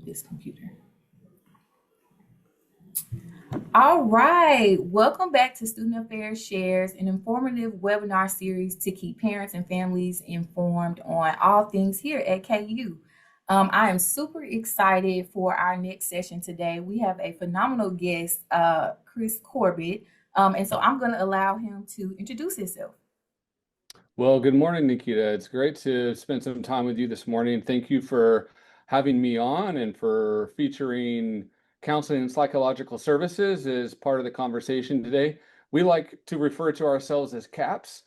this computer. All right, welcome back to Student Affairs Shares, an informative webinar series to keep parents and families informed on all things here at KU. I am super excited for our next session today. We have a phenomenal guest, Chris Corbett, and so I'm going to allow him to introduce himself. Well, good morning, Nikita. It's great to spend some time with you this morning. Thank you for having me on and for featuring counseling and psychological services as part of the conversation today. We like to refer to ourselves as CAPS.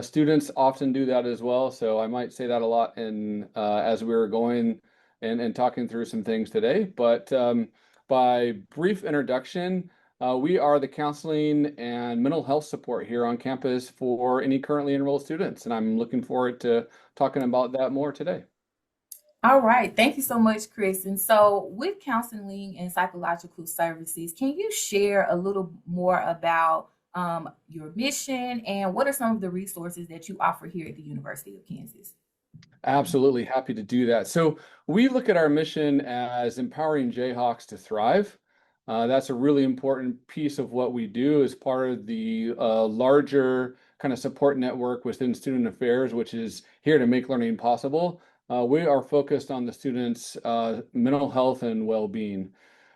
Students often do that as well, so I might say that a lot as we're going and talking through some things today. But by brief introduction, we are the counseling and mental health support here on campus for any currently enrolled students, and I'm looking forward to talking about that more today. All right, thank you so much, Chris. And so, with counseling and psychological services, can you share a little more about your mission and what are some of the resources that you offer here at the University of Kansas? Absolutely happy to do that. So we look at our mission as empowering Jayhawks to thrive. That's a really important piece of what we do as part of the larger kind of support network within Student Affairs, which is here to make learning possible. We are focused on the students' mental health and well-being.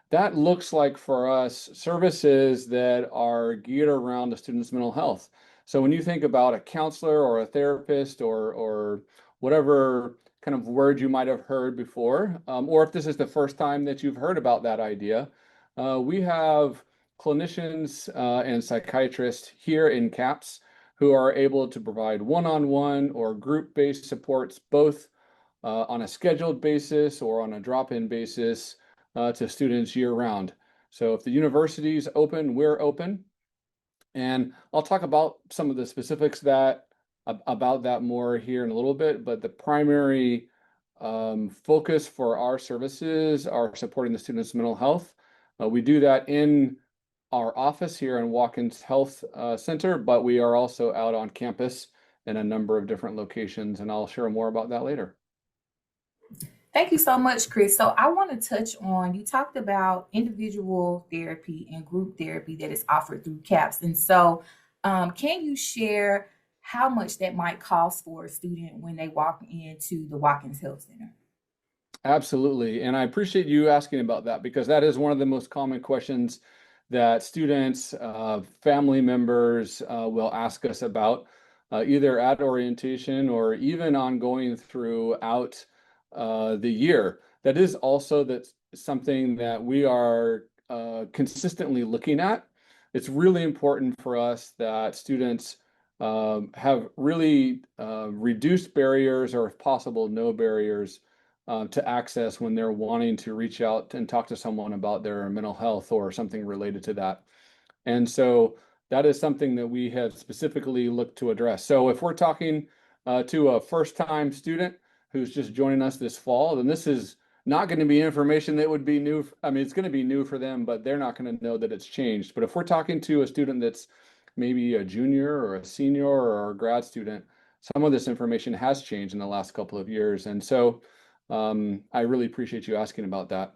That looks like for us services that are geared around the student's mental health. So when you think about a counselor or a therapist or whatever kind of word you might have heard before, or if this is the first time that you've heard about that idea, we have clinicians and psychiatrists here in CAPS who are able to provide one-on-one or group-based supports, both on a scheduled basis or on a drop-in basis to students year-round. So if the university is open, we're open. And I'll talk about some of the specifics about that more here in a little bit, but the primary focus for our services are supporting the students' mental health. We do that in our office here in Watkins Health Center, but we are also out on campus in a number of different locations, and I'll share more about that later. Thank you so much, Chris. So, I want to touch on you talked about individual therapy and group therapy that is offered through CAPS. And so, can you share how much that might cost for a student when they walk into the Watkins Health Center? Absolutely. And I appreciate you asking about that because that is one of the most common questions that students, family members will ask us about, either at orientation or even ongoing throughout the year. That is also something that we are consistently looking at. It's really important for us that students have really reduced barriers or if possible, no barriers to access when they're wanting to reach out and talk to someone about their mental health or something related to that. And so that is something that we have specifically looked to address. So if we're talking to a first-time student who's just joining us this fall, then this is not going to be information that would be new. I mean, it's going to be new for them, but they're not going to know that it's changed. But if we're talking to a student that's maybe a junior or a senior or a grad student, some of this information has changed in the last couple of years. And so I really appreciate you asking about that.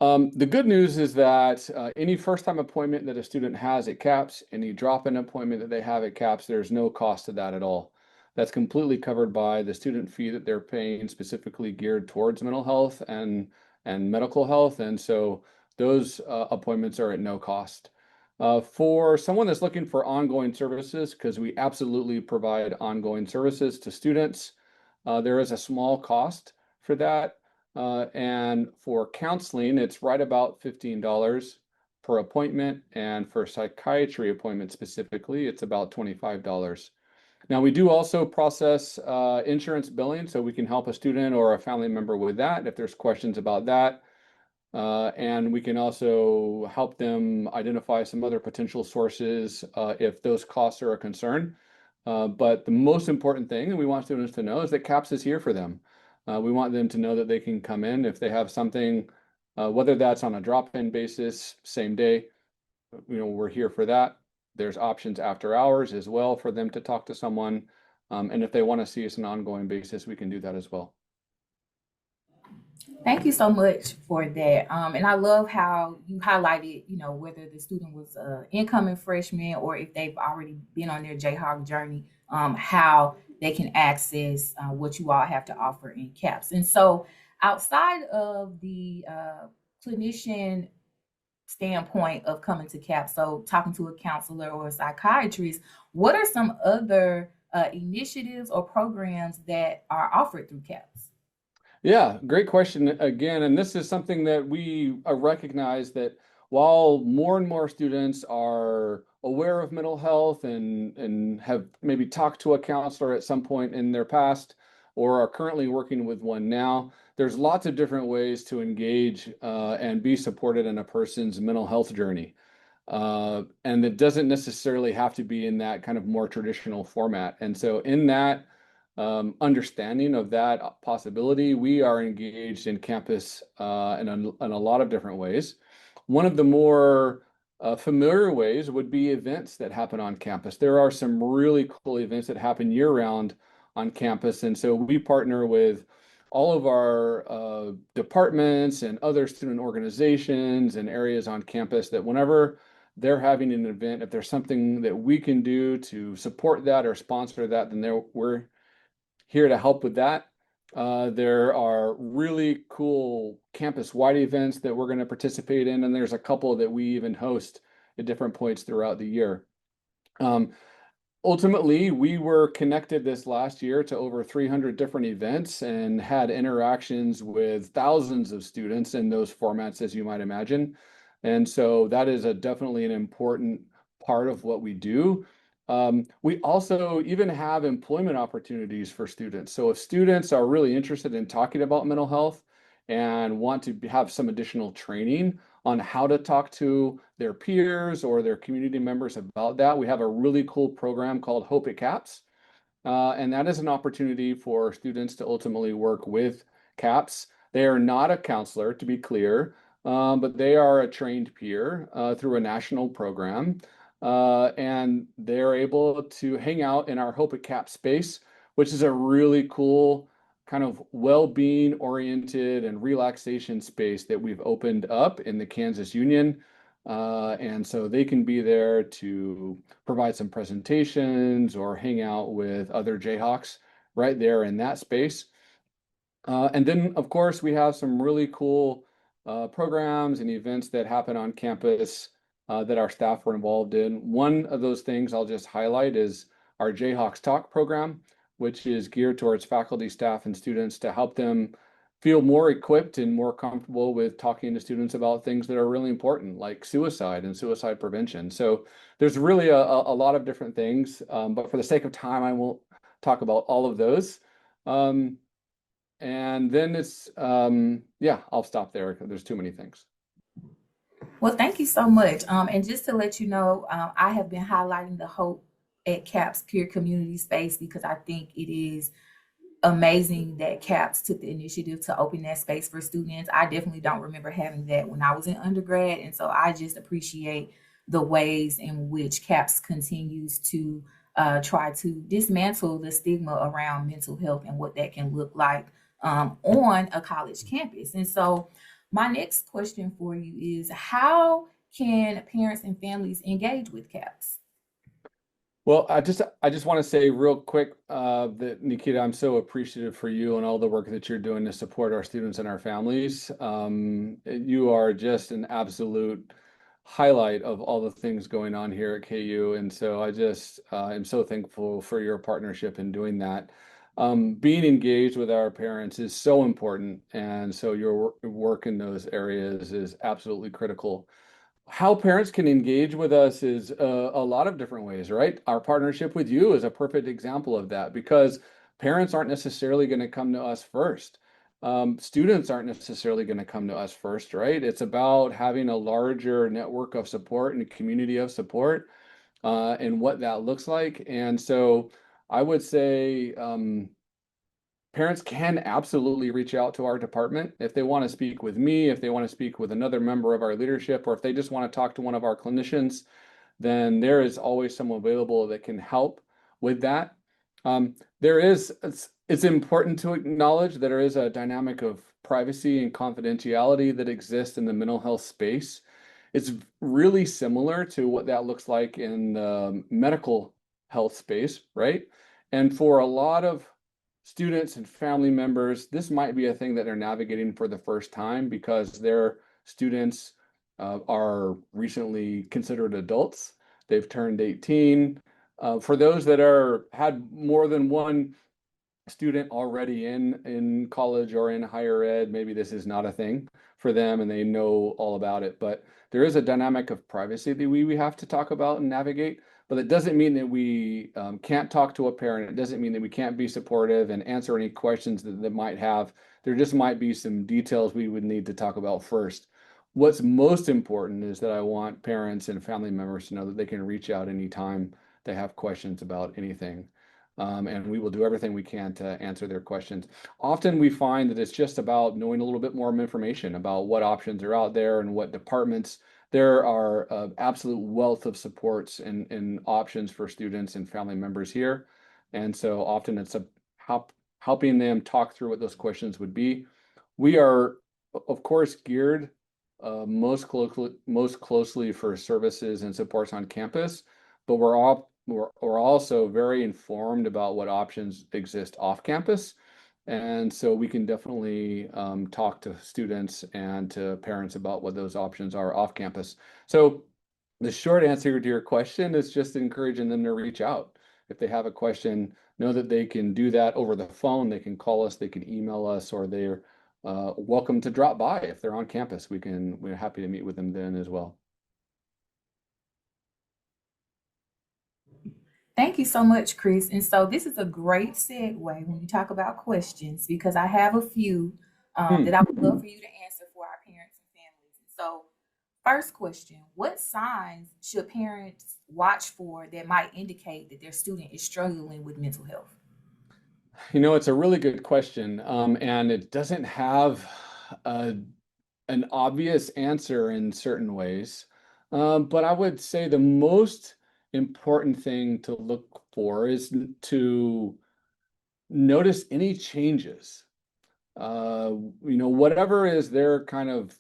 The good news is that any first-time appointment that a student has at CAPS, any drop-in appointment that they have at CAPS, there's no cost to that at all. That's completely covered by the student fee that they're paying, specifically geared towards mental health and medical health. And so those appointments are at no cost. For someone that's looking for ongoing services, because we absolutely provide ongoing services to students, there is a small cost for that. And for counseling, it's right about $15 per appointment. And for psychiatry appointment specifically, it's about $25. Now, we do also process insurance billing, so we can help a student or a family member with that if there's questions about that. And we can also help them identify some other potential sources if those costs are a concern. But the most important thing that we want students to know is that CAPS is here for them. We want them to know that they can come in if they have something, whether that's on a drop-in basis, same day, we're here for that. There's options after hours as well for them to talk to someone. And if they want to see us on an ongoing basis, we can do that as well. Thank you so much for that. And I love how you highlighted, whether the student was an incoming freshman or if they've already been on their Jayhawk journey, how they can access what you all have to offer in CAPS. And so, outside of the clinician standpoint of coming to CAPS, so talking to a counselor or a psychiatrist, what are some other initiatives or programs that are offered through CAPS? Yeah, great question again. And this is something that we recognize that while more and more students are aware of mental health and have maybe talked to a counselor at some point in their past or are currently working with one now, there's lots of different ways to engage and be supported in a person's mental health journey. And it doesn't necessarily have to be in that kind of more traditional format. And so, in that understanding of that possibility, we are engaged in campus in a lot of different ways. One of the more familiar ways would be events that happen on campus. There are some really cool events that happen year-round on campus. And so, we partner with all of our departments and other student organizations and areas on campus that whenever they're having an event, if there's something that we can do to support that or sponsor that, then we're here to help with that. There are really cool campus-wide events that we're going to participate in, and there's a couple that we even host at different points throughout the year. Um, Ultimately, we were connected this last year to over 300 different events and had interactions with thousands of students in those formats, as you might imagine. And so that is definitely an important part of what we do. We also even have employment opportunities for students. So if students are really interested in talking about mental health and want to have some additional training on how to talk to their peers or their community members about that, we have a really cool program called Hope at CAPS. And that is an opportunity for students to ultimately work with CAPS. They are not a counselor, to be clear, but they are a trained peer through a national program. And they're able to hang out in our Hope at CAPS space, which is a really cool kind of well-being oriented and relaxation space that we've opened up in the Kansas Union. And so they can be there to provide some presentations or hang out with other Jayhawks right there in that space. And then, of course, we have some really cool programs and events that happen on campus that our staff were involved in. One of those things I'll just highlight is our Jayhawks Talk program, which is geared towards faculty, staff, and students to help them feel more equipped and more comfortable with talking to students about things that are really important, like suicide and suicide prevention. So there's really a lot of different things, but for the sake of time, I won't talk about all of those. And then yeah, I'll stop there because there's too many things. Well, thank you so much. And just to let you know, I have been highlighting the Hope at CAPS peer community space because I think it is amazing that CAPS took the initiative to open that space for students. I definitely don't remember having that when I was in undergrad. And so I just appreciate the ways in which CAPS continues to try to dismantle the stigma around mental health and what that can look like on a college campus. And so my next question for you is how can parents and families engage with CAPS? Well, I just want to say real quick that Nikita, I'm so appreciative for you and all the work that you're doing to support our students and our families. You are just an absolute highlight of all the things going on here at KU, and so I just am so thankful for your partnership in doing that. Being engaged with our parents is so important, and so your work in those areas is absolutely critical. How parents can engage with us is a lot of different ways, right? Our partnership with you is a perfect example of that because parents aren't necessarily going to come to us first. Students aren't necessarily going to come to us first, right? It's about having a larger network of support and a community of support and what that looks like. And so I would say parents can absolutely reach out to our department if they want to speak with me, if they want to speak with another member of our leadership, or if they just want to talk to one of our clinicians, then there is always someone available that can help with that. It's important to acknowledge that there is a dynamic of privacy and confidentiality that exists in the mental health space. It's really similar to what that looks like in the medical health space, right? And for a lot of students and family members, this might be a thing that they're navigating for the first time because their students are recently considered adults. They've turned 18. For those that are had more than one student already in college or in higher ed, maybe this is not a thing for them and they know all about it. But there is a dynamic of privacy that we have to talk about and navigate. But it doesn't mean that we can't talk to a parent. It doesn't mean that we can't be supportive and answer any questions that might have. There just might be some details we would need to talk about first. What's most important is that I want parents and family members to know that they can reach out anytime they have questions about anything. And we will do everything we can to answer their questions. Often we find that it's just about knowing a little bit more information about what options are out there and what departments. There are absolute wealth of supports and options for students and family members here. And so often it's helping them talk through what those questions would be. We are, of course, geared most closely for services and supports on campus, but we're also very informed about what options exist off campus. And so we can definitely talk to students and to parents about what those options are off campus. So the short answer to your question is just encouraging them to reach out. If they have a question, know that they can do that over the phone. They can call us, they can email us, or they're welcome to drop by if they're on campus. We're happy to meet with them then as well. Thank you so much, Chris. And so this is a great segue when you talk about questions because I have a few Hmm. that I would love for you to answer for our parents and families. So, first question: what signs should parents watch for that might indicate that their student is struggling with mental health? It's a really good question, and it doesn't have a, an obvious answer in certain ways. But I would say the most important thing to look for is to notice any changes. Whatever is their kind of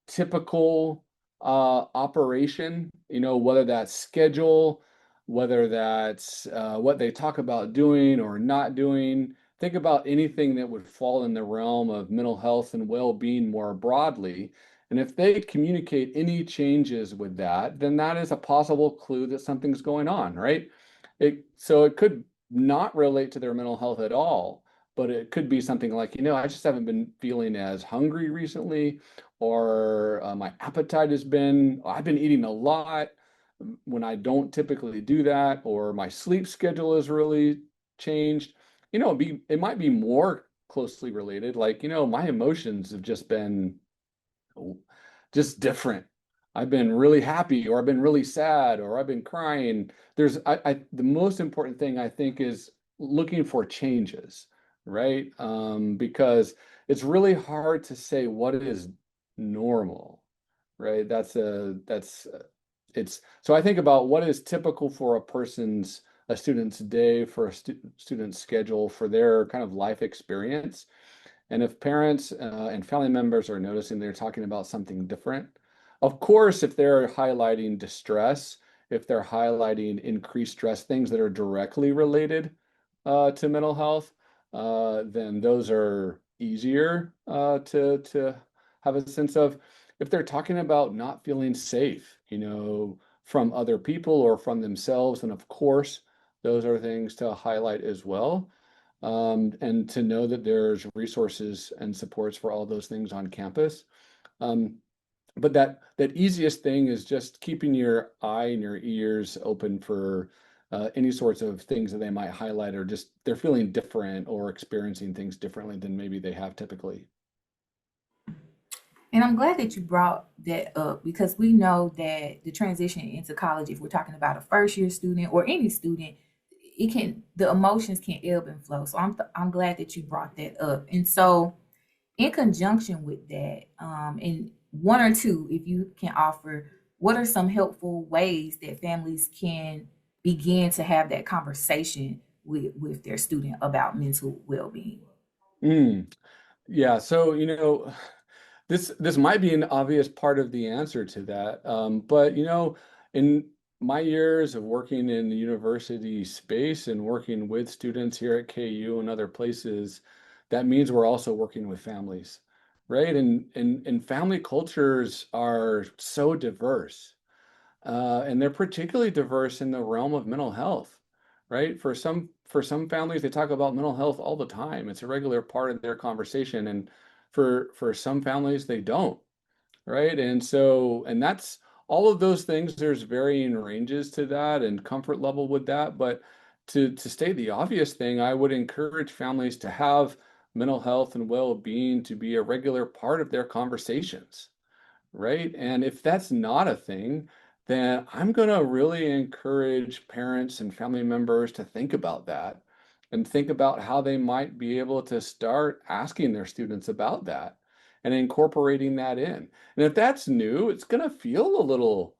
typical operation, whether that's schedule, whether that's what they talk about doing or not doing. Think about anything that would fall in the realm of mental health and well-being more broadly. And if they communicate any changes with that, then that is a possible clue that something's going on, right? So it could not relate to their mental health at all, but it could be something like, I just haven't been feeling as hungry recently, or my appetite I've been eating a lot when I don't typically do that, or my sleep schedule has really changed. It might be more closely related. Like, my emotions have just been just different. I've been really happy, or I've been really sad, or I've been crying. The most important thing I think is looking for changes, right? Because it's really hard to say what is normal, right? It's so I think about what is typical for a student's day, for a student's schedule, for their kind of life experience. And if parents and family members are noticing they're talking about something different, of course, if they're highlighting distress, if they're highlighting increased stress, things that are directly related to mental health, then those are easier to have a sense of. If they're talking about not feeling safe, from other people or from themselves, then of course, those are things to highlight as well. And to know that there's resources and supports for all those things on campus. Um, but that easiest thing is just keeping your eye and your ears open for any sorts of things that they might highlight, or just they're feeling different or experiencing things differently than maybe they have typically. And I'm glad that you brought that up because we know that the transition into college, if we're talking about a first year student or any student, the emotions can ebb and flow. So I'm glad that you brought that up. And so in conjunction with that, and one or two, if you can offer, what are some helpful ways that families can begin to have that conversation with their student about mental well-being? Mm. Yeah, so this might be an obvious part of the answer to that, but in my years of working in the university space and working with students here at KU and other places, that means we're also working with families, right? And family cultures are so diverse. And they're particularly diverse in the realm of mental health, right? For some families, they talk about mental health all the time. It's a regular part of their conversation, and for some families, they don't, right? And that's all of those things. There's varying ranges to that and comfort level with that. But to state the obvious thing, I would encourage families to have mental health and well-being to be a regular part of their conversations, right? And if that's not a thing, then I'm going to really encourage parents and family members to think about that and think about how they might be able to start asking their students about that and incorporating that in. And if that's new, it's going to feel a little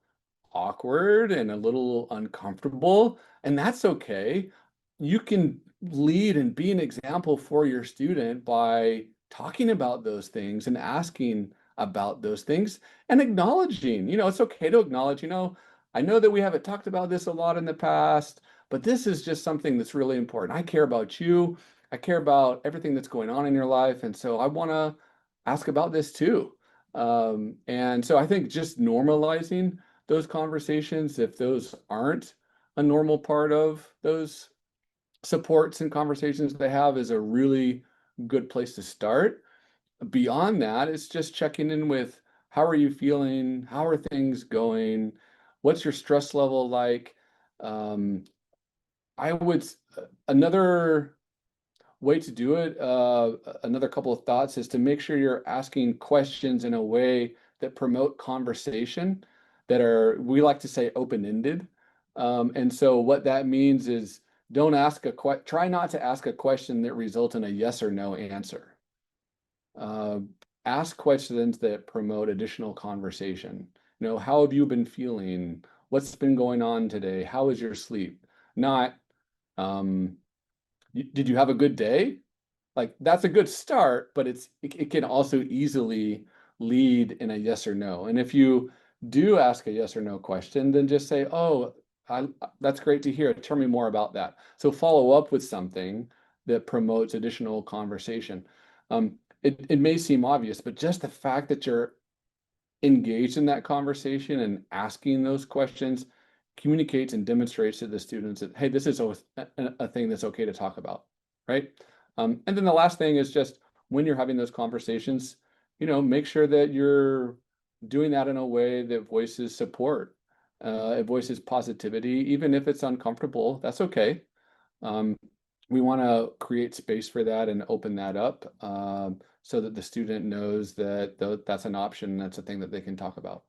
awkward and a little uncomfortable, and that's okay. You can lead and be an example for your student by talking about those things and asking about those things and acknowledging, it's okay to acknowledge, I know that we haven't talked about this a lot in the past, but this is just something that's really important. I care about you. I care about everything that's going on in your life. And so I want to ask about this too. And so I think just normalizing those conversations, if those aren't a normal part of those supports and conversations they have, is a really good place to start. Beyond that, it's just checking in with how are you feeling? How are things going? What's your stress level like? Um, I would, another way to do it, another couple of thoughts is to make sure you're asking questions in a way that promote conversation that are, we like to say, open-ended. And so what that means is don't ask try not to ask a question that results in a yes or no answer. Uh, Ask questions that promote additional conversation. How have you been feeling? What's been going on today? How is your sleep? Not, um, did you have a good day? Like that's a good start, but it can also easily lead in a yes or no. And if you do ask a yes or no question, then just say, "Oh, that's great to hear. Tell me more about that." So follow up with something that promotes additional conversation. It may seem obvious, but just the fact that you're engaged in that conversation and asking those questions communicates and demonstrates to the students that, hey, this is a thing that's okay to talk about, right? And then the last thing is just when you're having those conversations, make sure that you're doing that in a way that voices support, it voices positivity, even if it's uncomfortable, that's okay. Um, we want to create space for that and open that up so that the student knows that that's an option, that's a thing that they can talk about.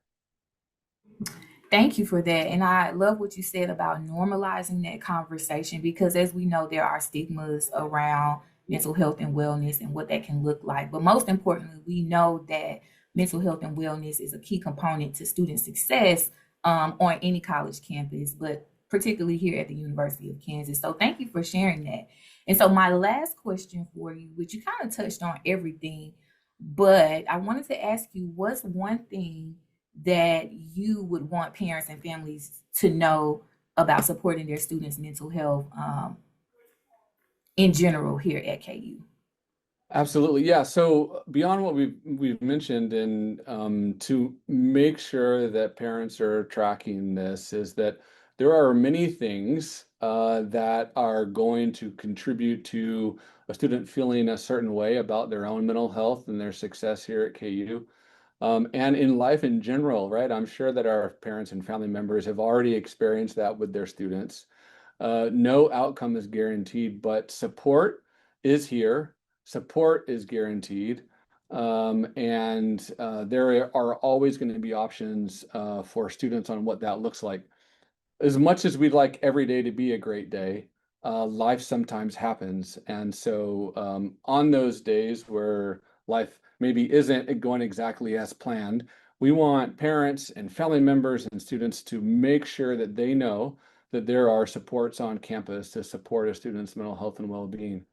Thank you for that. And I love what you said about normalizing that conversation because, as we know, there are stigmas around mental health and wellness and what that can look like. But most importantly, we know that mental health and wellness is a key component to student success on any college campus, but particularly here at the University of Kansas. So, thank you for sharing that. And so, my last question for you, which you kind of touched on everything, but I wanted to ask you what's one thing that you would want parents and families to know about supporting their students' mental health in general here at KU? Absolutely. Yeah. So beyond what we've mentioned, and to make sure that parents are tracking this, is that there are many things that are going to contribute to a student feeling a certain way about their own mental health and their success here at KU. And in life in general, right? I'm sure that our parents and family members have already experienced that with their students. No outcome is guaranteed, but support is here. Support is guaranteed. And there are always going to be options for students on what that looks like. As much as we'd like every day to be a great day, life sometimes happens. And so on those days where life maybe isn't going exactly as planned, we want parents and family members and students to make sure that they know that there are supports on campus to support a student's mental health and well-being.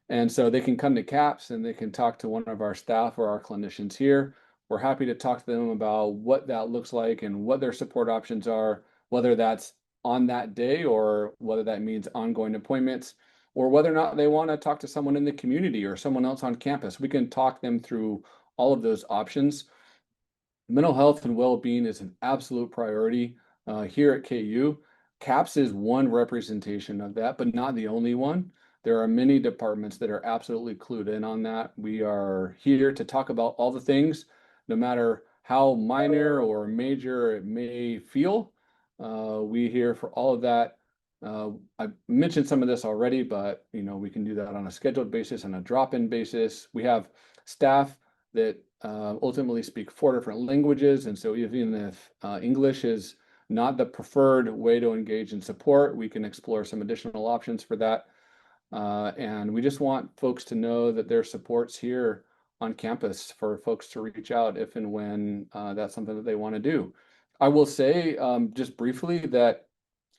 And so they can come to CAPS and they can talk to one of our staff or our clinicians here. We're happy to talk to them about what that looks like and what their support options are, whether that's on that day or whether that means ongoing appointments, or whether or not they want to talk to someone in the community or someone else on campus. We can talk them through all of those options. Mental health and well-being is an absolute priority here at KU. CAPS is one representation of that, but not the only one. There are many departments that are absolutely clued in on that. We are here to talk about all the things, no matter how minor or major it may feel. We here for all of that. I mentioned some of this already, but we can do that on a scheduled basis and a drop-in basis. We have staff that ultimately speak 4 different languages, and so even if English is not the preferred way to engage in support, we can explore some additional options for that. And we just want folks to know that there's supports here on campus for folks to reach out if and when that's something that they want to do. I will say just briefly that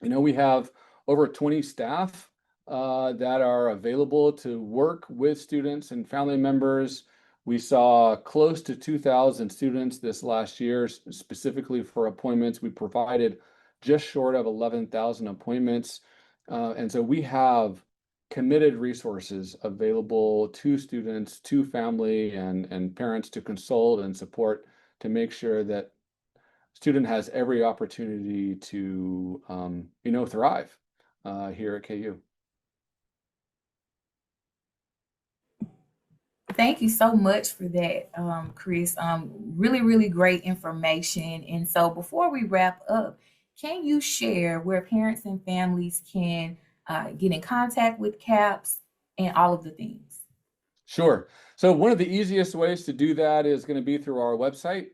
we have over 20 staff that are available to work with students and family members. We saw close to 2,000 students this last year, specifically for appointments. We provided just short of 11,000 appointments. And so we have committed resources available to students, to family and parents to consult and support to make sure that student has every opportunity to, thrive here at KU. Thank you so much for that, Chris. Really, really great information. And so before we wrap up, can you share where parents and families can get in contact with CAPS and all of the things? Sure. So one of the easiest ways to do that is going to be through our website,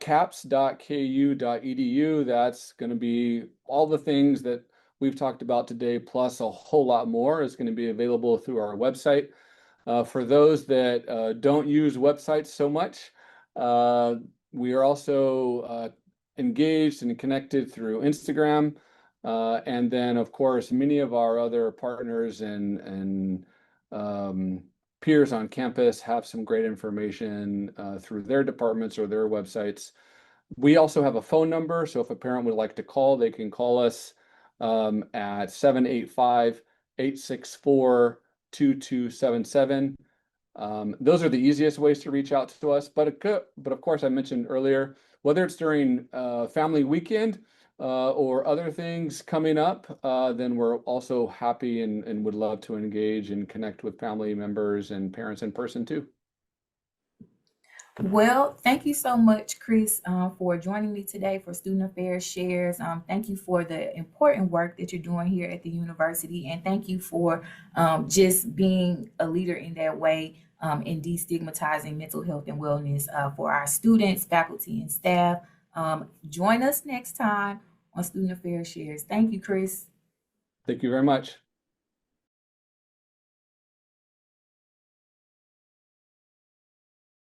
caps.ku.edu. That's going to be all the things that we've talked about today, plus a whole lot more is going to be available through our website. For those that don't use websites so much, we are also engaged and connected through Instagram. And then, of course, many of our other partners and peers on campus have some great information through their departments or their websites. We also have a phone number, so if a parent would like to call, they can call us at 785-864-2277. Those are the easiest ways to reach out to us. But of course, I mentioned earlier, whether it's during family weekend or other things coming up, then we're also happy and would love to engage and connect with family members and parents in person too. Well, thank you so much, Chris, for joining me today for Student Affairs Shares. Thank you for the important work that you're doing here at the university, and thank you for just being a leader in that way in destigmatizing mental health and wellness for our students, faculty, and staff. Join us next time on Student Affairs Shares. Thank you, Chris. Thank you very much.